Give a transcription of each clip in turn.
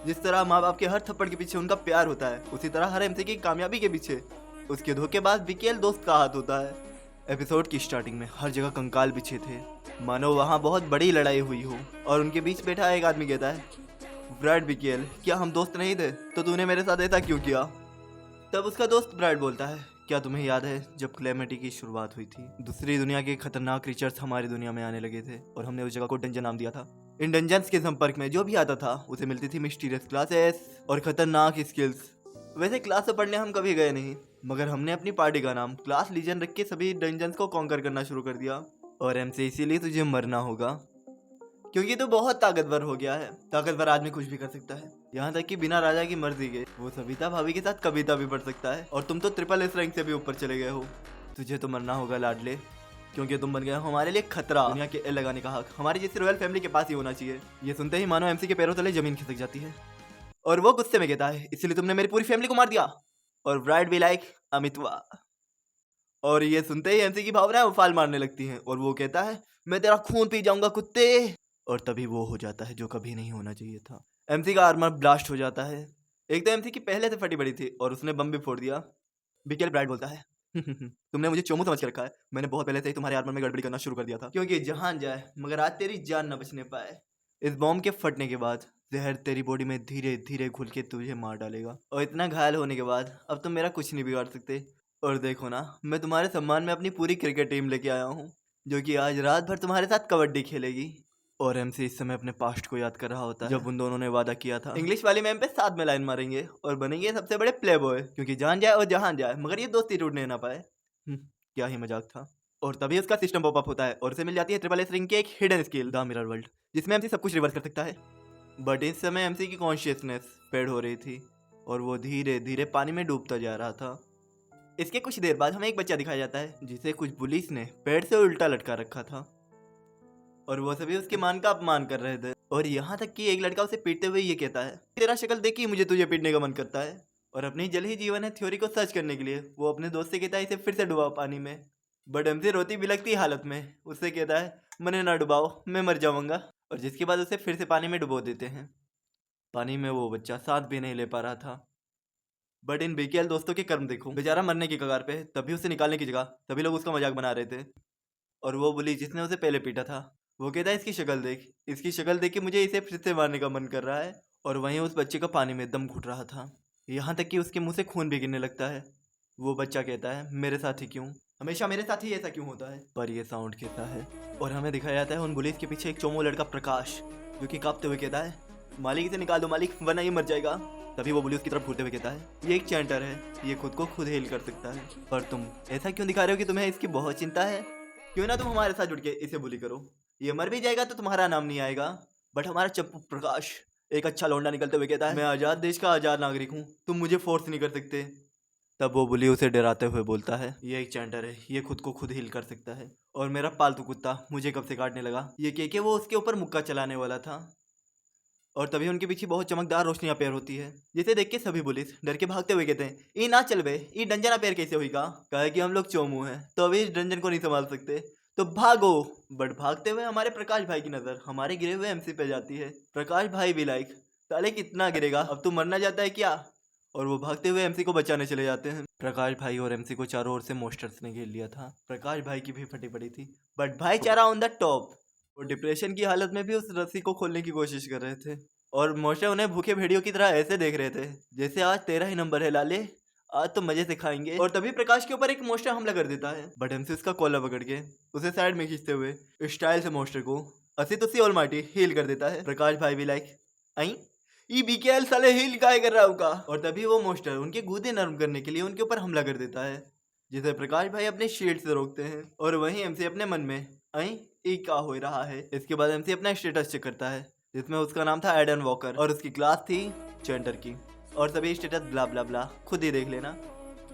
जिस तरह माँ बाप के हर थप्पड़ के पीछे उनका प्यार होता है, उसी तरह हर एमसी की कामयाबी के पीछे उसके धोखेबाज बीकेएल दोस्त का हाथ होता है। एपिसोड की स्टार्टिंग में हर जगह कंकाल बिछे थे, मानो वहाँ बहुत बड़ी लड़ाई हुई हो। और उनके बीच बैठा एक आदमी कहता है, ब्रैड बीकेएल, क्या हम दोस्त नहीं थे? तो तूने मेरे साथ ऐसा क्यों किया? तब उसका दोस्त ब्रैड बोलता है, क्या तुम्हें याद है जब क्लेमेटी की शुरुआत हुई थी? दूसरी दुनिया के खतरनाक क्रीचर्स हमारी दुनिया में आने लगे थे और हमने उस जगह को डंजन नाम दिया था। इन डंजन्स के संपर्क में जो भी आता था उसे मिलती थी मिस्टीरियस क्लासेस और खतरनाक स्किल्स। वैसे क्लास से पढ़ने हम कभी गए नहीं, मगर हमने अपनी पार्टी का नाम क्लास लीजन रख के सभी डंजन्स को कॉन्कर करना शुरू कर दिया। और एमसे इसीलिए तुझे मरना होगा, क्योंकि तू बहुत ताकतवर हो गया है। ताकतवर आदमी कुछ भी कर सकता है, यहाँ तक कि बिना राजा की मर्जी के वो सविता भाभी के साथ कविता भी पढ़ सकता है। और तुम तो ट्रिपल एस रैंक से भी ऊपर चले गए हो। तुझे तो मरना होगा लाडले, क्योंकि तुम बन गए हो हमारे लिए खतरा। दुनिया के एल लगाने का हक हमारी जैसी रॉयल फैमिली के पास ही होना चाहिए। ये सुनते ही मानो एमसी के पैरों तले जमीन खिसक जाती है और वो गुस्से में कहता है, इसलिए तुमने मेरी पूरी फैमिली को मार दिया। और ब्राइड भी लाइक अमितवा। और ये सुनते ही एमसी की भावनाएं उफाल मारने लगती हैं और वो कहता है, मैं तेरा खून पी जाऊंगा कुत्ते। और तभी वो हो जाता है जो कभी नहीं होना चाहिए था। एमसी का आर्मर ब्लास्ट हो जाता है। एक तो एमसी की पहले से फटी पड़ी थी और उसने बम भी फोड़ दिया। बीकेएल ब्राइड बोलता है, तुमने मुझे चोमू समझ के रखा है। मैंने बहुत पहले से ही तुम्हारे आर्मर में गड़बड़ी करना शुरू कर दिया था, क्योंकि जहान जाए मगर आज तेरी जान न बचने पाए। इस बॉम्ब के फटने के बाद जहर तेरी बॉडी में धीरे धीरे घुल के तुझे मार डालेगा। और इतना घायल होने के बाद अब तुम मेरा कुछ नहीं बिगाड़ सकते। और देखो ना, मैं तुम्हारे सम्मान में अपनी पूरी क्रिकेट टीम लेके आया हूँ, जो कि आज रात भर तुम्हारे साथ कबड्डी खेलेगी। और एमसी इस समय अपने पास्ट को याद कर रहा होता है, जब उन दोनों ने वादा किया था इंग्लिश वाली मैम पे साथ में लाइन मारेंगे और बनेंगे सबसे बड़े प्ले बॉय, क्योंकि जान जाए और जहान जाए मगर ये दोस्ती टूटने ना पाए। क्या ही मजाक था। और तभी उसका सिस्टम पॉपअप होता है और उसे मिल जाती है ट्रिपल एस रिंग की एक hidden skill, the mirror world, जिसमें एमसी सब कुछ रिवर्स कर सकता है। बट इस समय एमसी की कॉन्शियसनेस फेड हो रही थी और वो धीरे धीरे पानी में डूबता जा रहा था। इसके कुछ देर बाद हमें एक बच्चा दिखाया जाता है जिसे कुछ पुलिस ने पेड़ से उल्टा लटका रखा था और वो सभी उसके मान का अपमान कर रहे थे। और यहाँ तक कि एक लड़का उसे पीटते हुए ये कहता है, तेरा शक्ल देख के मुझे तुझे पीटने का मन करता है। और अपनी जल ही जीवन है थ्योरी को सर्च करने के लिए वो अपने दोस्त से कहता है, इसे फिर से डुबाओ पानी में। बट एमसी रोती बिलखती हालत में उससे कहता है, मैंने ना डुबाओ, मैं मर जाऊंगा। और जिसके बाद उसे फिर से पानी में डुबो देते हैं। पानी में वो बच्चा सांस भी नहीं ले पा रहा था। बट इन बीकेएल दोस्तों के कर्म देखो, बेचारा मरने की कगार पे, तभी उसे निकालने की जगह तभी लोग उसका मजाक बना रहे थे। और वो बुली जिसने उसे पहले पीटा था वो कहता है, इसकी शक्ल देख, इसकी शक्ल देख के मुझे इसे फिर से मारने का मन कर रहा है। और वहीं उस बच्चे का पानी में दम घुट रहा था, यहाँ तक कि उसके मुंह से खून भी गिरने लगता है। वो बच्चा कहता है, मेरे साथ ही क्यों, हमेशा मेरे साथ ही ऐसा क्यों होता है? पर ये साउंड कैसा है? और हमें दिखाया जाता है उन बुलीज के पीछे एक चोमो लड़का प्रकाश, जो कि कांपते हुए कहता है, मालिक इसे निकाल दो मालिक, वरना ये मर जाएगा। तभी वो बुली उसकी तरफ घूरते हुए कहता है, ये एक चैंटर है, ये खुद को खुद हील कर सकता है। पर तुम ऐसा क्यों दिखा रहे हो कि तुम्हें इसकी बहुत चिंता है? क्यों ना तुम हमारे साथ जुड़ के इसे बुली करो, ये मर भी जाएगा तो तुम्हारा नाम नहीं आएगा। बट हमारा चप्पू प्रकाश, एक अच्छा लौंडा निकलते हुए कहता है, मैं आज़ाद देश का आज़ाद नागरिक हूँ, तुम मुझे फोर्स नहीं कर सकते। तब वो बुली उसे डराते हुए बोलता है, ये एक चैंटर है, ये खुद को खुद हील कर सकता है। और मेरा पालतू कुत्ता मुझे कब से काटने लगा। ये कह के वो उसके ऊपर मुक्का चलाने वाला था। और तभी उनके पीछे बहुत चमकदार रोशनी अपेयर होती है, जिसे देख के सभी पुलिस डर के भागते हुए कहते हैं, ई ना चल बे, ई डंजन अपेयर कैसे हुई का? कहे कि हम लोग चोमू हैं तो अभी इस डंजन को नहीं संभाल सकते, तो भागो। बट भागते हुए हमारे प्रकाश भाई की नजर हमारे गिरे हुए एमसी पे जाती है। प्रकाश भाई भी लाइक, साले कितना गिरेगा, अब तू मरना चाहता है क्या? और वो भागते हुए एमसी को बचाने चले जाते हैं। प्रकाश भाई और एमसी को चारों ओर से मोस्टर्स ने घेर लिया था। प्रकाश भाई की भी फटी पड़ी थी, बट भाईचारा ऑन द टॉप। वो डिप्रेशन की हालत में भी उस रस्सी को खोलने की कोशिश कर रहे थे और मोस्टर उन्हें भूखे भेड़ियों की तरह ऐसे देख रहे थे जैसे आज तेरा ही नंबर है लाले, आज तो मजे से खाएंगे। और तभी प्रकाश के ऊपर एक मोस्टर हमला कर देता है, बट एमसी उसका कॉलर पकड़ के उसे साइड में खींचते हुए स्टाइल से मोस्टर को असी तुसी ऑलमाइटी हील कर देता है। प्रकाश भाई भी लाइक, आई ई बीकेएल साले हील काय कर रहा होगा। और तभी वो मोस्टर उनके गूदे नरम करने के लिए उनके ऊपर हमला कर देता है, जिसे प्रकाश भाई अपने शील्ड से रोकते हैं। और वहीं एमसी अपने मन में, आई ई क्या हो रहा है? इसके बाद एमसी अपना स्टेटस चेक करता है, जिसमें उसका नाम था एडन वॉकर और उसकी क्लास थी चैंटर की। और सभी स्टेटस ब्ला ब्ला ब्ला खुद ही देख लेना।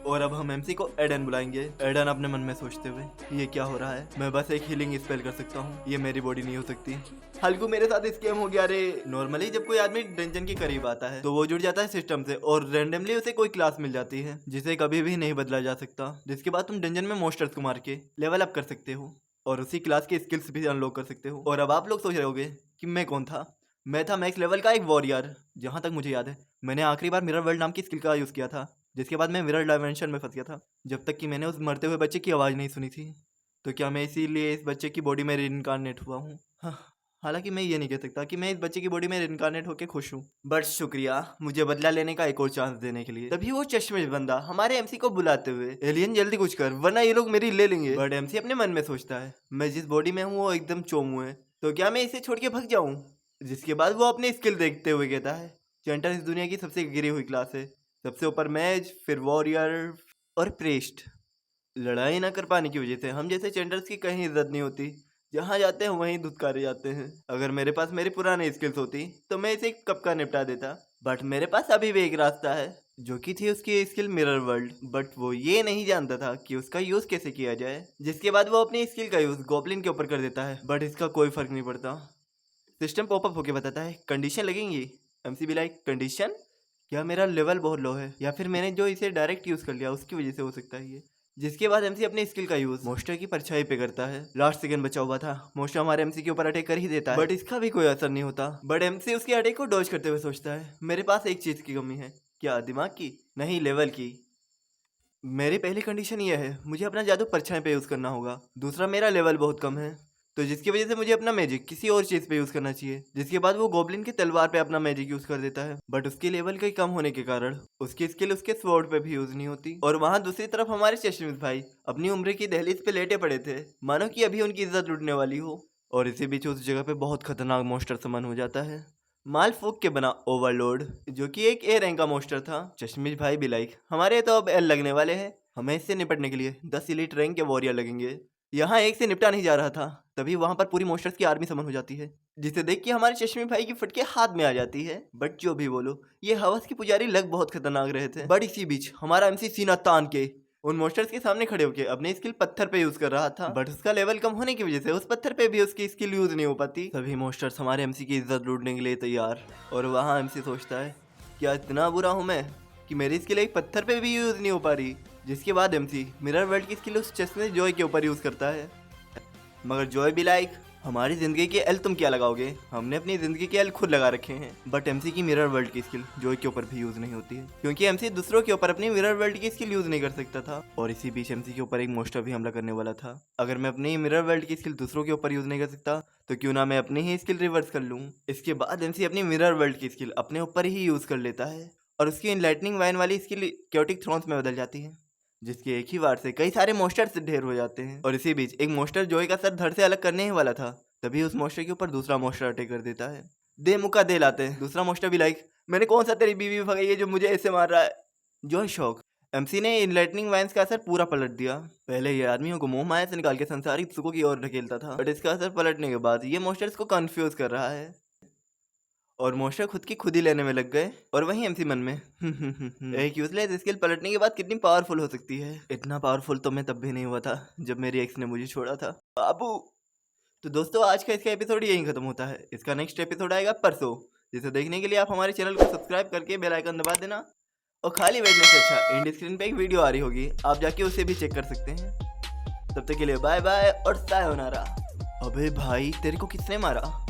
और अब हम एमसी को एडन बुलाएंगे। एडन अपने मन में सोचते हुए, ये क्या हो रहा है? मैं बस एक हीलिंग स्पेल कर सकता हूँ, ये मेरी बॉडी नहीं हो सकती। हल्कू मेरे साथ स्कैम हो गया रे। नॉर्मली जब कोई आदमी डंजन के करीब आता है तो वो जुड़ जाता है सिस्टम से और रेंडमली उसे कोई क्लास मिल जाती है जिसे कभी भी नहीं बदला जा सकता, जिसके बाद तुम डंजन में मोस्टर्स को मार के लेवल अप कर सकते हो और उसी क्लास के स्किल्स भी अनलॉक कर सकते हो। और अब आप लोग सोच रहे होगे कि मैं कौन था, मैं था मैक्स लेवल का एक वॉरियर। जहाँ तक मुझे याद है मैंने आखिरी बार मिरर वर्ल्ड नाम की स्किल का यूज़ किया था, जिसके बाद मैं मिरर डायमेंशन में फंस गया था, जब तक कि मैंने उस मरते हुए बच्चे की आवाज़ नहीं सुनी थी। तो क्या मैं इसीलिए इस बच्चे की बॉडी में रिइंकार्नेट हुआ हूँ? हाँ, हालांकि मैं ये नहीं कह सकता कि मैं इस बच्चे की बॉडी में रिइंकार्नेट होकर खुश हूँ, बट शुक्रिया मुझे बदला लेने का एक और चांस देने के लिए। तभी वो चश्मे बंदा हमारे एमसी को बुलाते हुए, एलियन जल्दी कुछ कर वरना ये लोग मेरी ले लेंगे। बट एमसी अपने मन में सोचता है मैं जिस बॉडी में हूँ वो एकदम चोमू है, तो क्या मैं इसे छोड़ के भाग जाऊँ? जिसके बाद वो अपनी स्किल देखते हुए कहता है चैंटर इस दुनिया की सबसे गिरी हुई क्लास है, सबसे ऊपर मैज, फिर वॉरियर और प्रेस्ट। लड़ाई ना कर पाने की वजह से हम जैसे चैंटर्स की कहीं इज्जत नहीं होती, जहाँ जाते हैं वहीं धुतकारे जाते हैं। अगर मेरे पास मेरी पुरानी स्किल्स होती तो मैं इसे कब का निपटा देता, बट मेरे पास अभी भी एक रास्ता है, जो कि थी उसकी स्किल मिरर वर्ल्ड। बट वो ये नहीं जानता था कि उसका यूज़ कैसे किया जाए। जिसके बाद वो अपनी स्किल का यूज़ गॉब्लिन के ऊपर कर देता है, बट इसका कोई फर्क नहीं पड़ता। सिस्टम पॉपअप होके बताता है कंडीशन लगेंगी। एमसी भी लाइक कंडीशन? क्या मेरा लेवल बहुत लो है या फिर मैंने जो इसे डायरेक्ट यूज़ कर लिया उसकी वजह से हो सकता है ये। जिसके बाद एमसी अपनी स्किल का यूज़ मोस्टर की परछाई पे करता है। लास्ट सेकंड बचा हुआ था, मोस्टर हमारे एमसी के ऊपर अटैक कर ही देता है, बट इसका भी कोई असर नहीं होता। बट एमसी उसके अटैक को डॉज करते हुए सोचता है मेरे पास एक चीज़ की कमी है। क्या? दिमाग की? नहीं, लेवल की। मेरी पहली कंडीशन ये है मुझे अपना जादू परछाई पे यूज़ करना होगा। दूसरा, मेरा लेवल बहुत कम है, तो जिसकी वजह से मुझे अपना मैजिक किसी और चीज़ पे यूज़ करना चाहिए। जिसके बाद वो गोब्लिन की तलवार पे अपना मैजिक यूज़ कर देता है, बट उसके लेवल के कम होने के कारण उसकी स्किल उसके स्वॉर्ड पे भी यूज़ नहीं होती। और वहाँ दूसरी तरफ हमारे चश्मिश भाई अपनी उम्र की दहलीज पे लेटे पड़े थे, मानो कि अभी उनकी इज्जत लुटने वाली हो। और इसी बीच उस जगह पे बहुत खतरनाक मोस्टर समन हो जाता है, माल फूक के बना ओवरलोड, जो कि एक ए रैंक का मोस्टर था। चश्मिश भाई भी लाइक हमारे तो अब एल लगने वाले हैं, हमें इससे निपटने के लिए 10 एलीट रैंक के वॉरियर लगेंगे। यहाँ एक से निपटा नहीं जा रहा था, तभी वहां पर पूरी मोस्टर्स की आर्मी समन हो जाती है, जिसे देख के हमारे चश्मे भाई की फटके हाथ में आ जाती है। बट जो भी बोलो, ये हवस के पुजारी लग बहुत खतरनाक रहे थे। बट इसी बीच हमारा एमसी सीना तान के उन मोस्टर्स के सामने खड़े होकर अपनी स्किल पत्थर पे यूज कर रहा था, बट उसका लेवल कम होने की वजह से उस पत्थर पे भी उसकी स्किल यूज नहीं हो पाती। सभी मोस्टर्स हमारे एमसी की इज्जत लूटने के लिए तैयार, और वहाँ एमसी सोचता है क्या इतना बुरा हूँ मैं कि मेरी स्किल एक पत्थर पे भी यूज नहीं हो पा रही। जिसके बाद एमसी मिरर वर्ल्ड की स्किल उस चश्मे जॉय के ऊपर यूज करता है, मगर जॉय भी लाइक हमारी जिंदगी के एल तुम क्या लगाओगे, हमने अपनी जिंदगी के एल खुद लगा रखे हैं। बट एमसी की मिरर वर्ल्ड की स्किल जॉय के ऊपर भी यूज नहीं होती है, क्योंकि एमसी दूसरों के ऊपर अपनी मिरर वर्ल्ड की स्किल यूज नहीं कर सकता था। और इसी बीच एमसी के ऊपर एक मोस्टर भी हमला करने वाला था। अगर मैं अपनी मिरर वर्ल्ड की स्किल दूसरों के ऊपर यूज नहीं कर सकता तो क्यों ना मैं अपनी ही स्किल रिवर्स कर लूँ। इसके बाद एमसी अपनी मिरर वर्ल्ड की स्किल अपने ऊपर ही यूज कर लेता है, और उसकी इनलाइटनिंग वाइन वाली स्किल क्योटिक थ्रोन्स में बदल जाती है, जिसके एक ही वार से कई सारे मोस्टर्स ढेर हो जाते हैं। और इसी बीच एक मोस्टर जॉय का सर धड़ से अलग करने ही वाला था, तभी उस मोस्टर के ऊपर दूसरा मोस्टर अटैक कर देता है। दे मुका दे लाते हैं। दूसरा मोस्टर भी लाइक मैंने कौन सा तेरी बीवी भगाई है जो मुझे ऐसे मार रहा है। Joy shock. एमसी ने इनलाइटनिंग वाइन्स का असर पूरा पलट दिया। पहले ये आदमियों को मोह माया से निकाल के संसारिक सुखों की ओर ढकेलता था, बट इसका असर पलटने के बाद ये मोस्टर्स को कंफ्यूज कर रहा है, और मोस्टर खुद की खुद ही लेने में लग गए। और वहीं एमसी मन में एक यूजलेस स्किल पलटने के बाद कितनी पावरफुल हो सकती है। इतना पावरफुल तो मैं तब भी नहीं हुआ था जब मेरी एक्स ने मुझे छोड़ा था बाबू। तो दोस्तों आज का इसका एपिसोड यहीं खत्म होता है। इसका नेक्स्ट एपिसोड आएगा परसों, जिसे देखने के लिए आप हमारे चैनल को सब्सक्राइब करके बेल आइकन दबा देना। और खाली बैठने से अच्छा एंड स्क्रीन पे एक वीडियो आ रही होगी, आप जाके उसे भी चेक कर सकते हैं। तब तक के लिए बाय बाय और सायोनारा। अबे भाई तेरे को किसने मारा?